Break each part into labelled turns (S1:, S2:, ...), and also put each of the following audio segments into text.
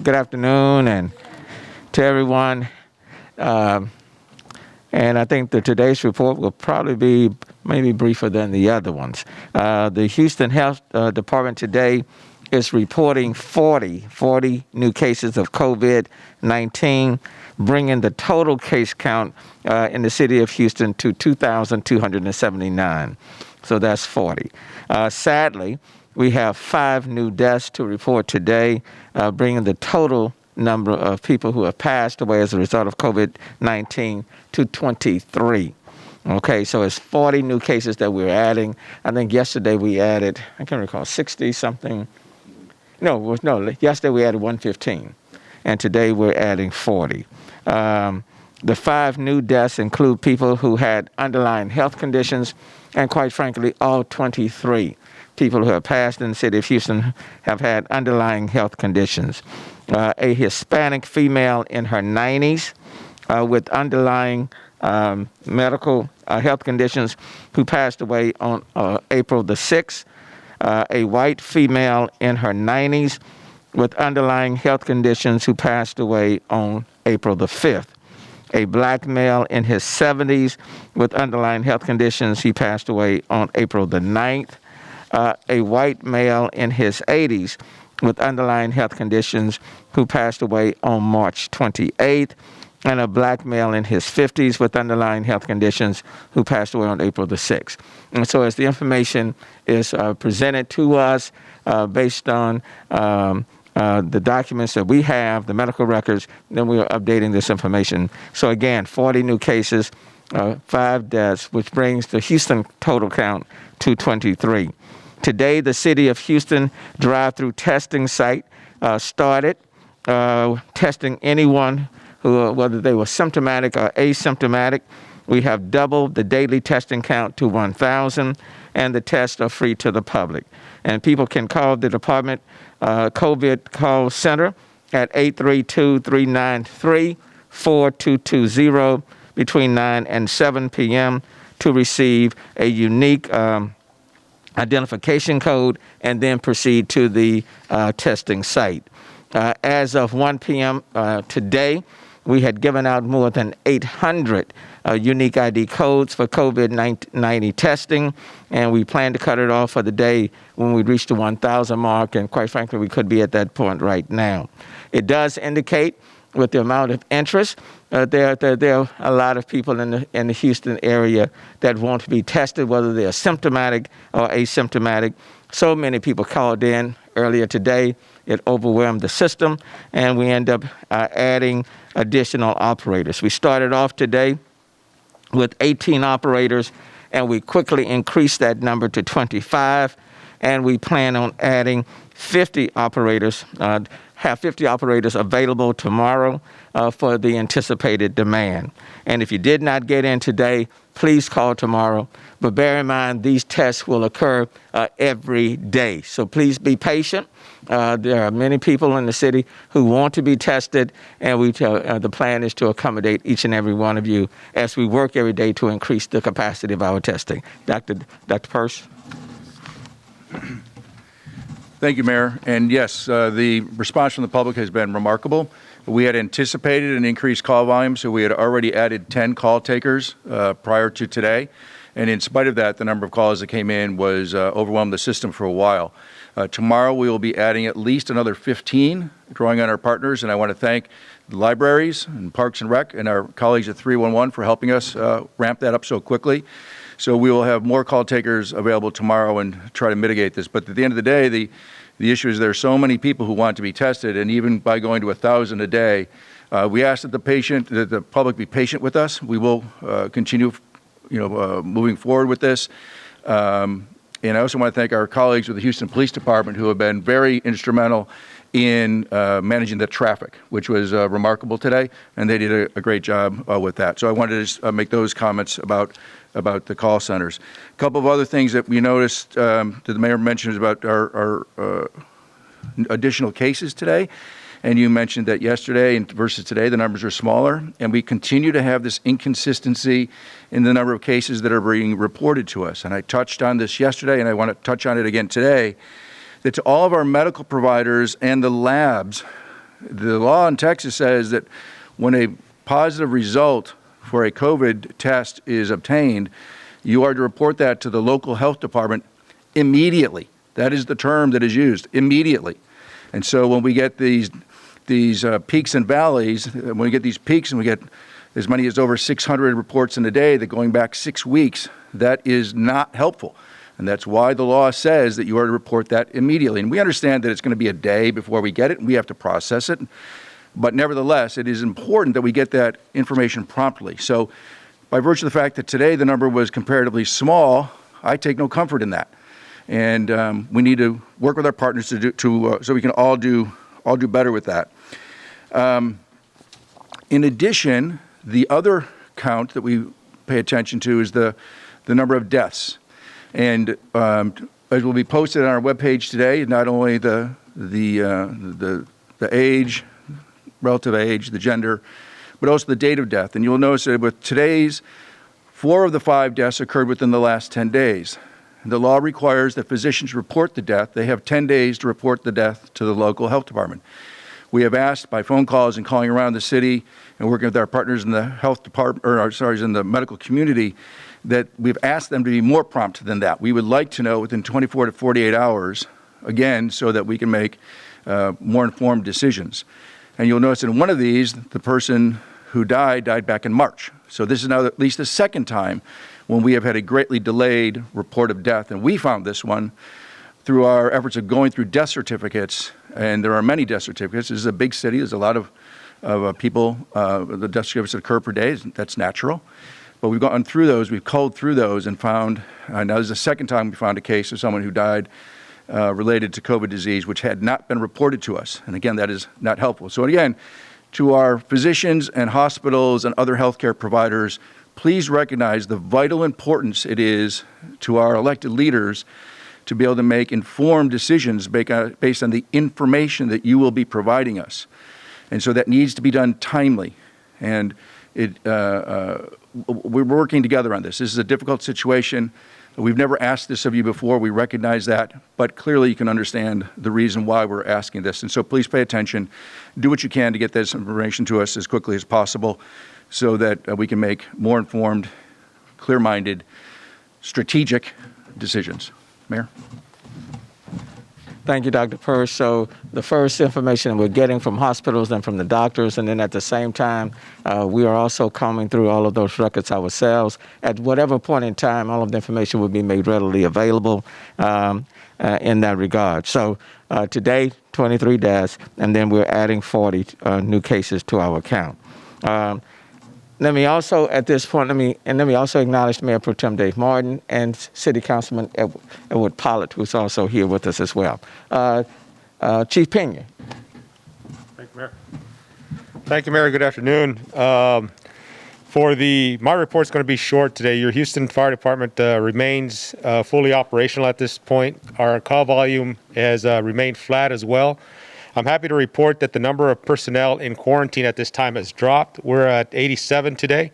S1: Good afternoon, and to everyone. And I think that today's report will probably be maybe briefer than the other ones. The Houston Health Department today is reporting 40 new cases of COVID-19, bringing the total case count in the city of Houston to 2,279. So that's 40. Sadly, we have 5 new deaths to report today, bringing the total number of people who have passed away as a result of COVID-19 to 23. Okay, so it's 40 new cases that we're adding. I think yesterday we added, I can't recall, 60 something. No, yesterday we added 115, and today we're adding 40. The 5 new deaths include people who had underlying health conditions, and quite frankly, all 23 people who have passed in the city of Houston have had underlying health conditions. A Hispanic female in her 90s with underlying medical health conditions who passed away on April the 6th. A white female in her 90s with underlying health conditions who passed away on April the 5th. A black male in his 70s with underlying health conditions, he passed away on April the 9th. A white male in his 80s with underlying health conditions who passed away on March 28th, and a black male in his 50s with underlying health conditions who passed away on April the 6th. And so as the information is presented to us based on the documents that we have, the medical records, then we are updating this information. So again, 40 new cases, 5 deaths, which brings the Houston total count to 23. Today, the City of Houston drive-through testing site started testing anyone who, whether they were symptomatic or asymptomatic. We have doubled the daily testing count to 1,000, and the tests are free to the public. And people can call the department COVID call center at 832-393-4220 between 9 and 7 p.m. to receive a unique identification code and then proceed to the testing site. As of 1 p.m. Today, we had given out more than 800 unique ID codes for COVID-19 testing, and we plan to cut it off for the day when we reach the 1,000 mark, and quite frankly, we could be at that point right now. It does indicate with the amount of interest, there are a lot of people in the Houston area that want to be tested, whether they are symptomatic or asymptomatic. So many people called in earlier today. It overwhelmed the system, and we end up adding additional operators. We started off today with 18 operators, and we quickly increased that number to 25, and we plan on adding 50 operators, have 50 operators available tomorrow for the anticipated demand. And if you did not get in today, please call tomorrow. But bear in mind, these tests will occur every day. So please be patient. There are many people in the city who want to be tested, and the plan is to accommodate each and every one of you as we work every day to increase the capacity of our testing. Dr. Purse?
S2: Thank you, Mayor. And yes, the response from the public has been remarkable. We had anticipated an increased call volume, so we had already added 10 call takers prior to today. And in spite of that, the number of calls that came in was overwhelmed the system for a while. Tomorrow, we will be adding at least another 15, drawing on our partners. And I want to thank the libraries and Parks and Rec and our colleagues at 311 for helping us ramp that up so quickly. So we will have more call takers available tomorrow and try to mitigate this. But at the end of the day, the issue is there are so many people who want to be tested, and even by going to 1,000 a day, we ask that the public be patient with us. We will continue, moving forward with this. And I also want to thank our colleagues with the Houston Police Department who have been very instrumental in managing the traffic, which was remarkable today, and they did a great job with that. So I wanted to just make those comments about the call centers. A couple of other things that we noticed that the mayor mentioned is about our additional cases today. And you mentioned that yesterday versus today, the numbers are smaller. And we continue to have this inconsistency in the number of cases that are being reported to us. And I touched on this yesterday, and I want to touch on it again today, that to all of our medical providers and the labs The law in Texas says that when a positive result for a COVID test is obtained, you are to report that to the local health department immediately. That is the term that is used, immediately. And so when we get these peaks and valleys, when we get these peaks and we get as many as over 600 reports in a day that going back 6 weeks, that is not helpful. And that's why the law says that you are to report that immediately. And we understand that it's going to be a day before we get it, and we have to process it. But nevertheless, it is important that we get that information promptly. So by virtue of the fact that today the number was comparatively small, I take no comfort in that. And we need to work with our partners so we can all do better with that. In addition, the other count that we pay attention to is the number of deaths. And as will be posted on our webpage today, not only the age, relative age, the gender, but also the date of death. And you'll notice that with today's, 4 of the 5 deaths occurred within the last 10 days. The law requires that physicians report the death. They have 10 days to report the death to the local health department. We have asked by phone calls and calling around the city and working with our partners in the health department, in the medical community, that we've asked them to be more prompt than that. We would like to know within 24 to 48 hours, again, so that we can make more informed decisions. And you'll notice in one of these, the person who died back in March. So this is now at least the second time when we have had a greatly delayed report of death. And we found this one through our efforts of going through death certificates. And there are many death certificates. This is a big city. There's a lot of people, the death certificates that occur per day. That's natural. But we've gone through those, we've culled through those and found, now this is the second time we found a case of someone who died related to COVID disease, which had not been reported to us. And again, that is not helpful. So again, to our physicians and hospitals and other healthcare providers, please recognize the vital importance it is to our elected leaders to be able to make informed decisions based on the information that you will be providing us. And so that needs to be done timely. And we're working together on this. This is a difficult situation. We've never asked this of you before. We recognize that, but clearly you can understand the reason why we're asking this. And so please pay attention. Do what you can to get this information to us as quickly as possible so that we can make more informed, clear-minded, strategic decisions. Mayor?
S1: Thank you, Dr. Purse. So the first information we're getting from hospitals and from the doctors, and then at the same time, we are also combing through all of those records ourselves. At whatever point in time, all of the information will be made readily available in that regard. So today, 23 deaths, and then we're adding 40 new cases to our account. Let me also, at this point, let me also acknowledge Mayor Pro Tem Dave Martin and City Councilman Edward Pollard, who's also here with us as well. Chief Pena.
S3: Thank you, Mayor. Thank you, Mayor. Good afternoon. My report's going to be short today. Your Houston Fire Department remains fully operational at this point. Our call volume has remained flat as well. I'm happy to report that the number of personnel in quarantine at this time has dropped. We're at 87 today.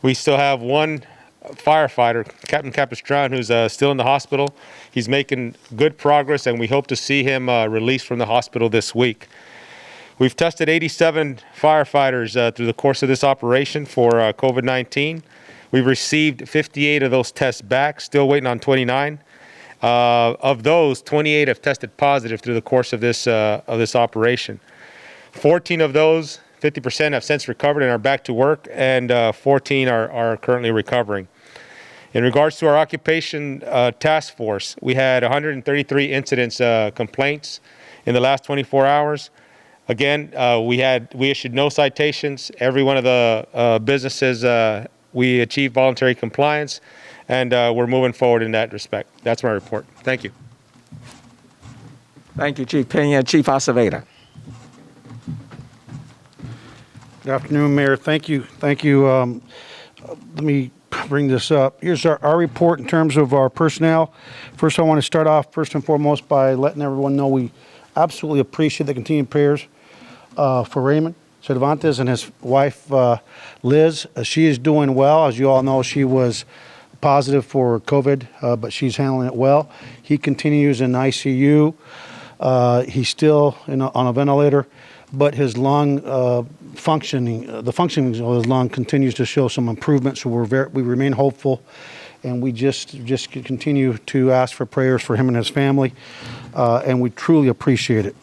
S3: We still have one firefighter, Captain Capistran, who's still in the hospital. He's making good progress, and we hope to see him released from the hospital this week. We've tested 87 firefighters through the course of this operation for COVID-19. We've received 58 of those tests back, still waiting on 29. Of those, 28 have tested positive through the course of this operation. 14 of those, 50%, have since recovered and are back to work, and 14 are currently recovering. In regards to our occupation task force, we had 133 incidents, complaints in the last 24 hours. Again, we issued no citations. Every one of the businesses, we achieved voluntary compliance. And we're moving forward in that respect. That's my report. Thank you.
S1: Thank you, Chief Pena. Chief Acevedo.
S4: Good afternoon, Mayor. Thank you. Let me bring this up. Here's our report in terms of our personnel. First, I want to start off first and foremost by letting everyone know we absolutely appreciate the continued prayers for Raymond Cervantes and his wife, Liz. She is doing well. As you all know, she was positive for COVID, but she's handling it well. He continues in ICU. He's still on a ventilator. but his lung the functioning of his lung continues to show some improvement. So we remain hopeful, and we just continue to ask for prayers for him and his family, and we truly appreciate it.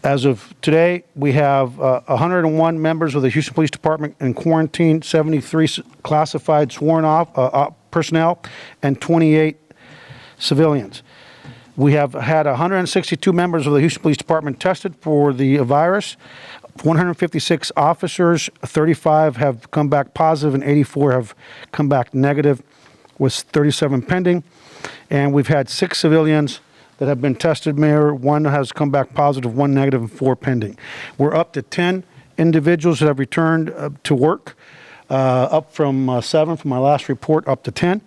S4: As of today, we have 101 members of the Houston Police Department in quarantine, 73 classified sworn off personnel, and 28 civilians. We have had 162 members of the Houston Police Department tested for the virus. 156 officers, 35 have come back positive, and 84 have come back negative, with 37 pending. And we've had 6 civilians that have been tested, Mayor. 1 has come back positive, 1 negative, and 4 pending. We're up to 10 individuals that have returned to work, up from 7 from my last report, up to 10.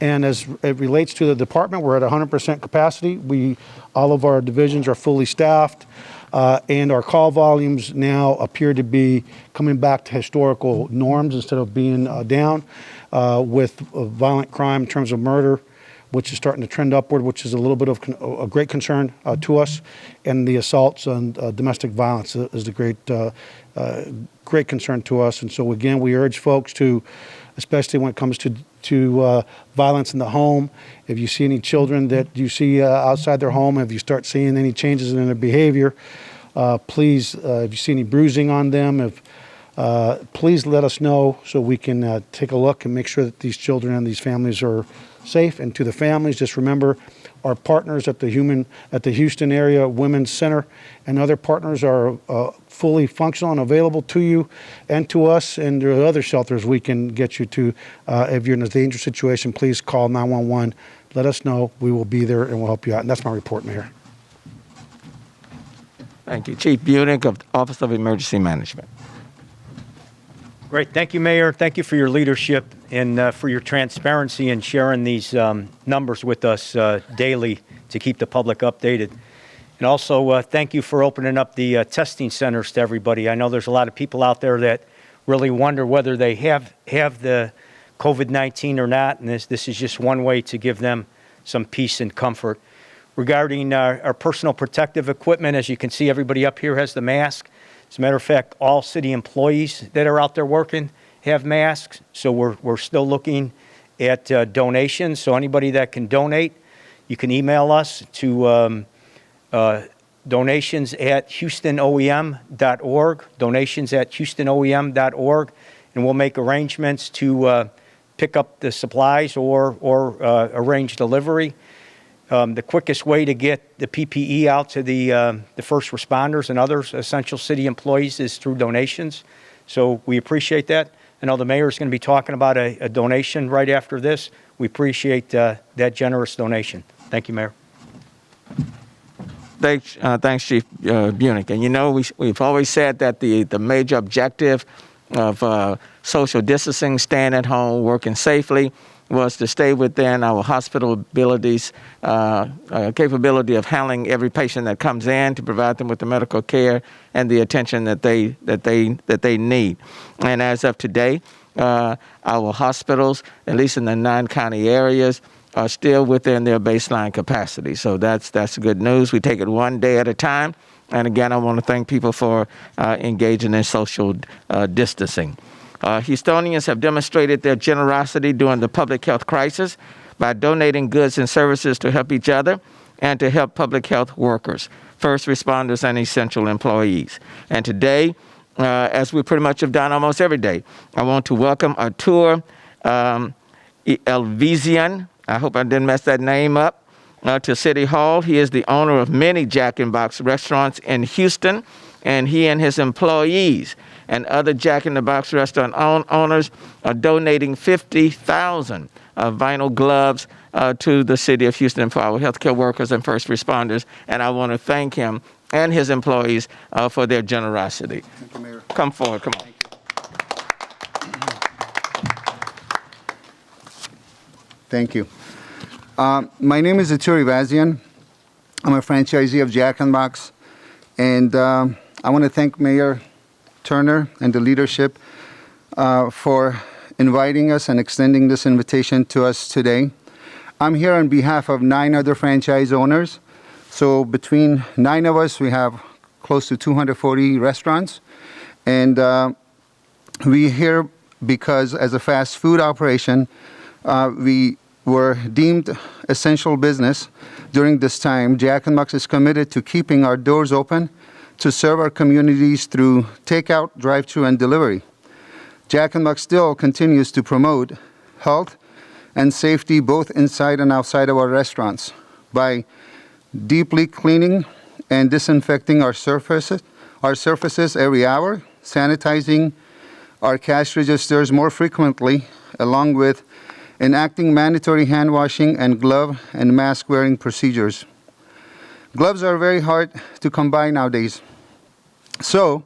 S4: And as it relates to the department, we're at 100% capacity. All of our divisions are fully staffed, and our call volumes now appear to be coming back to historical norms instead of being down, with violent crime in terms of murder, which is starting to trend upward, which is a little bit of a great concern to us. And the assaults and domestic violence is the great concern to us. And so again, we urge folks to, especially when it comes to violence in the home, if you see any children that you see outside their home, if you start seeing any changes in their behavior, please, if you see any bruising on them, please let us know so we can take a look and make sure that these children and these families are safe. And to the families, just remember our partners at the Houston Area Women's Center and other partners are fully functional and available to you and to us, and there are other shelters we can get you to. If you're in a dangerous situation, please call 911. Let us know. We will be there and we'll help you out. And that's my report, Mayor.
S1: Thank you. Chief Bunick of Office of Emergency Management.
S5: Great. Thank you, Mayor. Thank you for your leadership and for your transparency and sharing these numbers with us daily to keep the public updated. And also, thank you for opening up the testing centers to everybody. I know there's a lot of people out there that really wonder whether they have the COVID-19 or not, and this is just one way to give them some peace and comfort. Regarding our personal protective equipment, as you can see, everybody up here has the mask. As a matter of fact, all city employees that are out there working have masks, so we're still looking at donations. So anybody that can donate, you can email us to donations@houstonoem.org, donations@houstonoem.org, and we'll make arrangements to pick up the supplies or arrange delivery. The quickest way to get the PPE out to the first responders and others essential city employees is through donations. So we appreciate that. I know the mayor is going to be talking about a donation right after this. We appreciate that generous donation. Thank you, Mayor.
S1: Thanks, Chief Bunick. And you know, we've always said that the major objective of social distancing, staying at home, working safely, was to stay within our hospital abilities, capability of handling every patient that comes in, to provide them with the medical care and the attention that they need. And as of today, our hospitals, at least in the 9 county areas, are still within their baseline capacity. So that's good news. We take it one day at a time. And again, I want to thank people for engaging in social distancing. Houstonians have demonstrated their generosity during the public health crisis by donating goods and services to help each other and to help public health workers, first responders, and essential employees. And today, as we pretty much have done almost every day, I want to welcome Artur Elvizian, I hope I didn't mess that name up, to City Hall. He is the owner of many Jack in the Box restaurants in Houston, and he and his employees and other Jack in the Box restaurant owners are donating 50,000 vinyl gloves to the city of Houston for our healthcare workers and first responders. And I want to thank him and his employees for their generosity.
S6: Thank you, Mayor.
S1: Come forward, come on.
S6: Thank you. My name is Artur Elvizian. I'm a franchisee of Jack in the Box, and I want to thank Mayor Turner and the leadership for inviting us and extending this invitation to us today. I'm here on behalf of 9 other franchise owners. So between 9 of us, we have close to 240 restaurants. And we here because as a fast food operation, we were deemed essential business during this time. Jack in the Box is committed to keeping our doors open to serve our communities through takeout, drive-through, and delivery. Jack in the Box still continues to promote health and safety both inside and outside of our restaurants by deeply cleaning and disinfecting our surfaces every hour, sanitizing our cash registers more frequently, along with enacting mandatory hand washing and glove and mask wearing procedures. Gloves are very hard to come by nowadays. So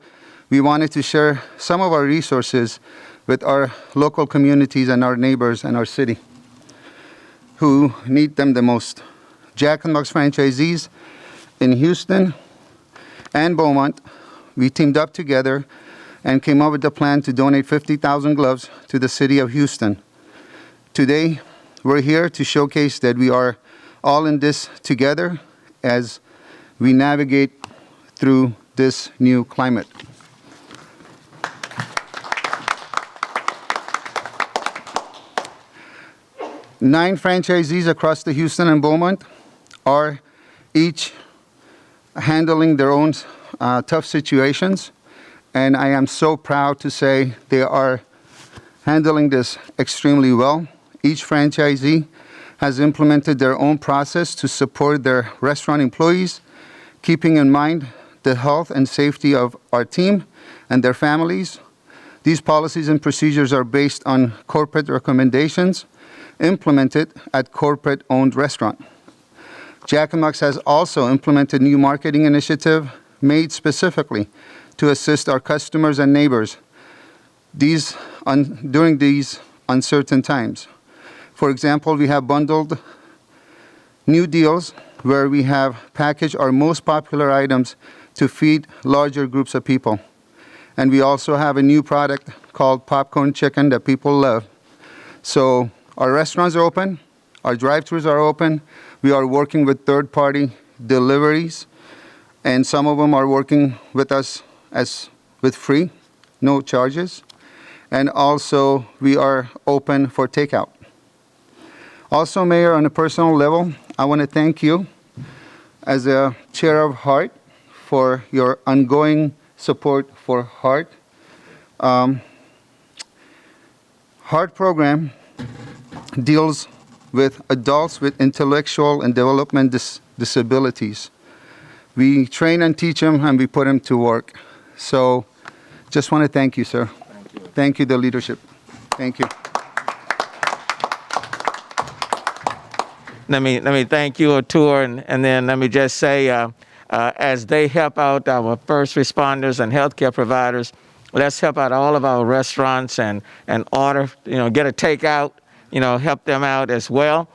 S6: we wanted to share some of our resources with our local communities and our neighbors and our city who need them the most. Jack in the Box franchisees in Houston and Beaumont, we teamed up together and came up with the plan to donate 50,000 gloves to the city of Houston. Today, we're here to showcase that we are all in this together as we navigate through this new climate. Nine franchisees across the Houston and Beaumont are each handling their own tough situations, and I am so proud to say they are handling this extremely well. Each franchisee has implemented their own process to support their restaurant employees, keeping in mind the health and safety of our team and their families. These policies and procedures are based on corporate recommendations implemented at corporate-owned restaurants. Jack in the Box has also implemented new marketing initiative made specifically to assist our customers and neighbors during these uncertain times. For example, we have bundled new deals where we have packaged our most popular items to feed larger groups of people. And we also have a new product called popcorn chicken that people love. So our restaurants are open, our drive-thrus are open. We are working with third-party deliveries, and some of them are working with us with free, no charges. And also, we are open for takeout. Also, Mayor, on a personal level, I want to thank you as a chair of HEART for your ongoing support for HEART. HEART program deals with adults with intellectual and development disabilities. We train and teach them, and we put them to work. So just want to thank you, sir.
S1: Thank you.
S6: Thank you, the leadership. Thank you.
S1: Let me thank you, Atur, and then let me just say, as they help out our first responders and healthcare providers, let's help out all of our restaurants and order, get a takeout, help them out as well,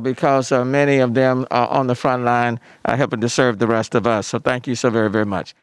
S1: because many of them are on the front line helping to serve the rest of us. So thank you so very, very much.